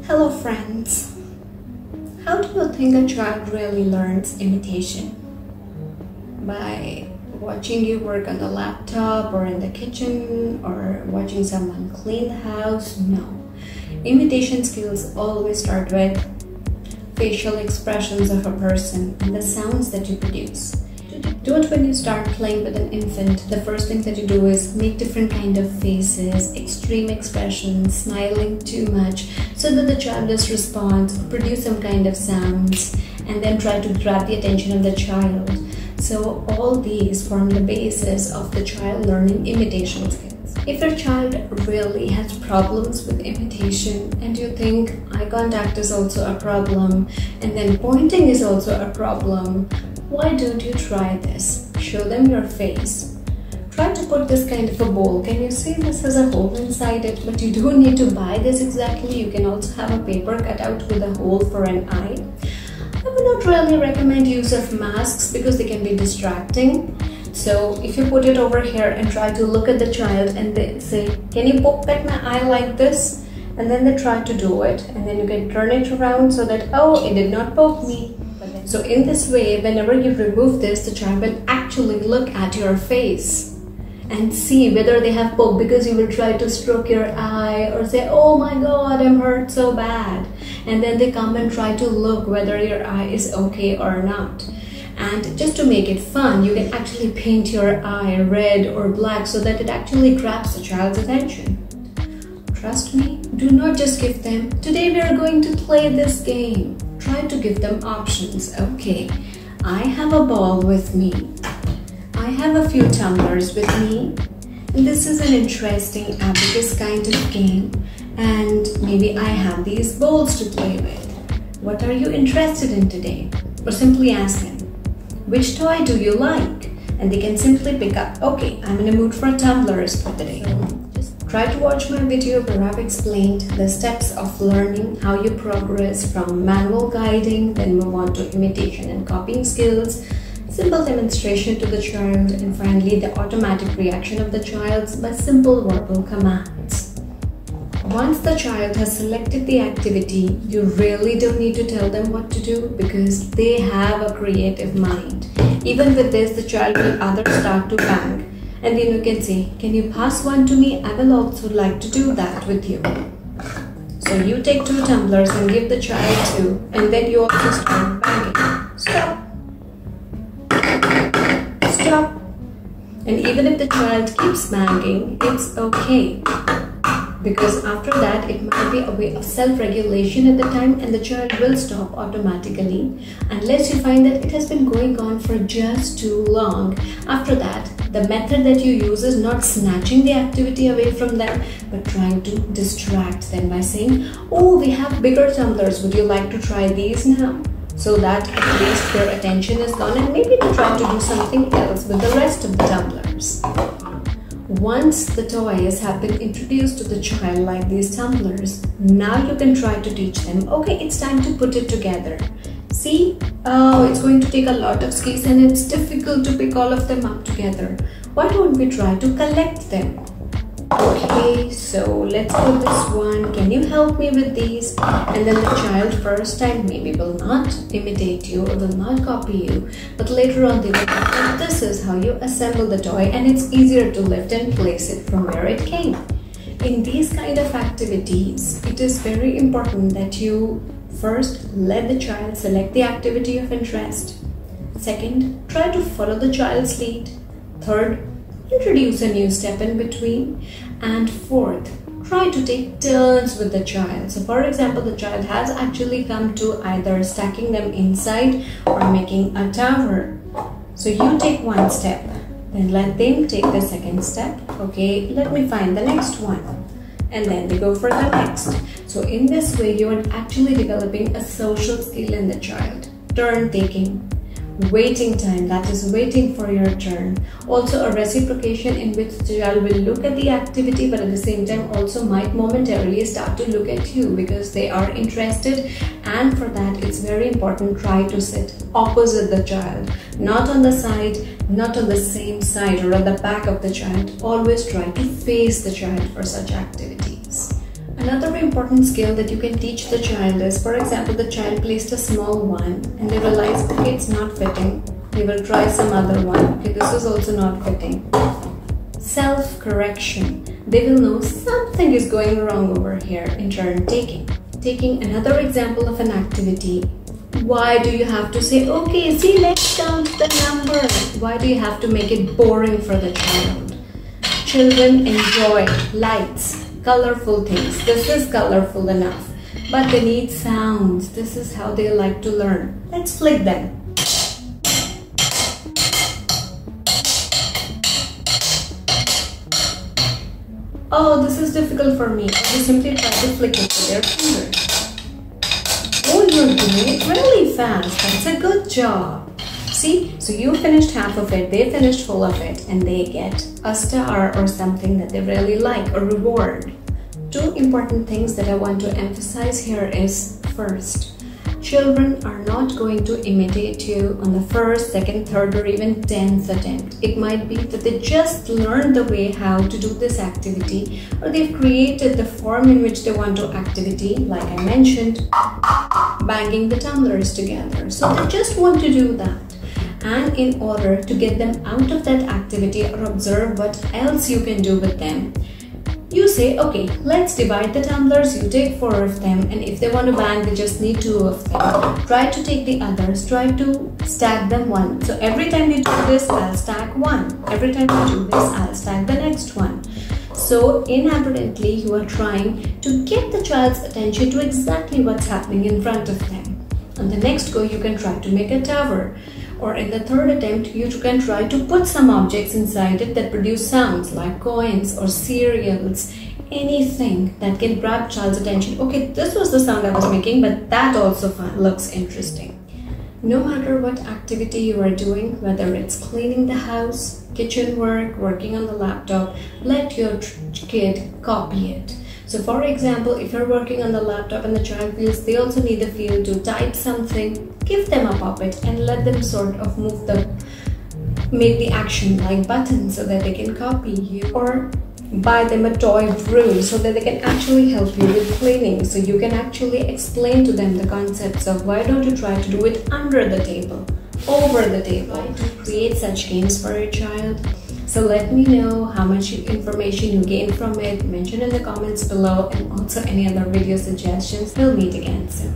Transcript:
Hello friends, how do you think a child really learns imitation? By watching you work on the laptop or in the kitchen or watching someone clean the house? No. Imitation skills always start with facial expressions of a person and the sounds that you produce. Do it when you start playing with an infant. The first thing that you do is make different kind of faces, extreme expressions, smiling too much, so that the child just responds or produce some kind of sounds, and then try to grab the attention of the child. So all these form the basis of the child learning imitation skills. If your child really has problems with imitation and you think eye contact is also a problem and then pointing is also a problem, why don't you try this? Show them your face. Try to put this kind of a bowl. Can you see this has a hole inside it? But you don't need to buy this exactly. You can also have a paper cut out with a hole for an eye. I would not really recommend use of masks because they can be distracting. So if you put it over here and try to look at the child and they say, can you poke at my eye like this? And then they try to do it, and then you can turn it around so that, oh, it did not poke me. So in this way, whenever you remove this, the child will actually look at your face and see whether they have poke, because you will try to stroke your eye or say, oh my god, I'm hurt so bad. And then they come and try to look whether your eye is okay or not. And just to make it fun, you can actually paint your eye red or black so that it actually grabs the child's attention. Trust me, do not just give them, today we are going to play this game. Try to give them options. Okay, I have a ball with me. I have a few tumblers with me. And this is an interesting abacus kind of game. And maybe I have these bowls to play with. What are you interested in today? Or simply ask them, which toy do you like? And they can simply pick up, okay, I'm in a mood for tumblers for today. Try to watch my video where I've explained the steps of learning, how you progress from manual guiding, then move on to imitation and copying skills, simple demonstration to the child, and finally the automatic reaction of the child by simple verbal commands. Once the child has selected the activity, you really don't need to tell them what to do because they have a creative mind. Even with this, the child will either start to bang. And then you can say, can you pass one to me? I will also like to do that with you. So you take 2 tumblers and give the child 2, and then you also start banging. Stop. Stop. And even if the child keeps banging, it's okay. Because after that, it might be a way of self-regulation at the time, and the child will stop automatically unless you find that it has been going on for just too long. After that, the method that you use is not snatching the activity away from them, but trying to distract them by saying, oh, we have bigger tumblers, would you like to try these now? So that at least their attention is gone and maybe they try to do something else with the rest of the tumblers. Once the toys have been introduced to the child like these tumblers, now you can try to teach them, okay, it's time to put it together. See, oh, it's going to take a lot of skis and it's difficult to pick all of them up together. Why don't we try to collect them? Okay, so let's put this one. Can you help me with these? And then the child first time maybe will not imitate you or will not copy you, but later on they will know this is how you assemble the toy and it's easier to lift and place it from where it came. In these kind of activities, it is very important that you first let the child select the activity of interest. Second, try to follow the child's lead. Third, introduce a new step in between. And fourth, try to take turns with the child. So for example, the child has actually come to either stacking them inside or making a tower. So you take one step, then let them take the second step. Okay, let me find the next one. And then they go for the next. So in this way, you are actually developing a social skill in the child. Turn taking. Waiting time, that is waiting for your turn. Also a reciprocation in which the child will look at the activity but at the same time also might momentarily start to look at you because they are interested, and for that it's very important try to sit opposite the child, not on the side, not on the same side or at the back of the child. Always try to face the child for such activities. Another important skill that you can teach the child is, for example, the child placed a small one and they realize, okay, it's not fitting. They will try some other one. Okay, this is also not fitting. Self-correction. They will know something is going wrong over here in turn taking. Taking another example of an activity. Why do you have to say, okay, see, let's count the number? Why do you have to make it boring for the child? Children enjoy lights, colorful things. This is colorful enough. But they need sounds. This is how they like to learn. Let's flick them. Oh, this is difficult for me. They simply try to flick it with their fingers. Oh, you're doing it really fast. That's a good job. See, so you finished half of it, they finished full of it, and they get a star or something that they really like, a reward. Two important things that I want to emphasize here is, first, children are not going to imitate you on the first, second, third, or even 10th attempt. It might be that they just learned the way how to do this activity, or they've created the form in which they want to activity, like I mentioned, banging the tumblers together. So they just want to do that. And in order to get them out of that activity or observe what else you can do with them, you say, okay, let's divide the tumblers, you take 4 of them, and if they want to bang, they just need 2 of them. Try to take the others, try to stack them 1. So every time you do this, I'll stack 1. Every time you do this, I'll stack the next one. So inadvertently, you are trying to get the child's attention to exactly what's happening in front of them. On the next go, you can try to make a tower. Or in the third attempt, you can try to put some objects inside it that produce sounds like coins or cereals, anything that can grab child's attention. Okay, this was the sound I was making, but that also looks interesting. No matter what activity you are doing, whether it's cleaning the house, kitchen work, working on the laptop, let your kid copy it. So for example, if you're working on the laptop and the child feels they also need a feel to type something, give them a puppet and let them sort of make the action like buttons so that they can copy you, or buy them a toy broom so that they can actually help you with cleaning. So you can actually explain to them the concepts of why don't you try to do it under the table, over the table. Create such games for your child. So let me know how much information you gained from it. Mention in the comments below, and also any other video suggestions. We'll meet again soon.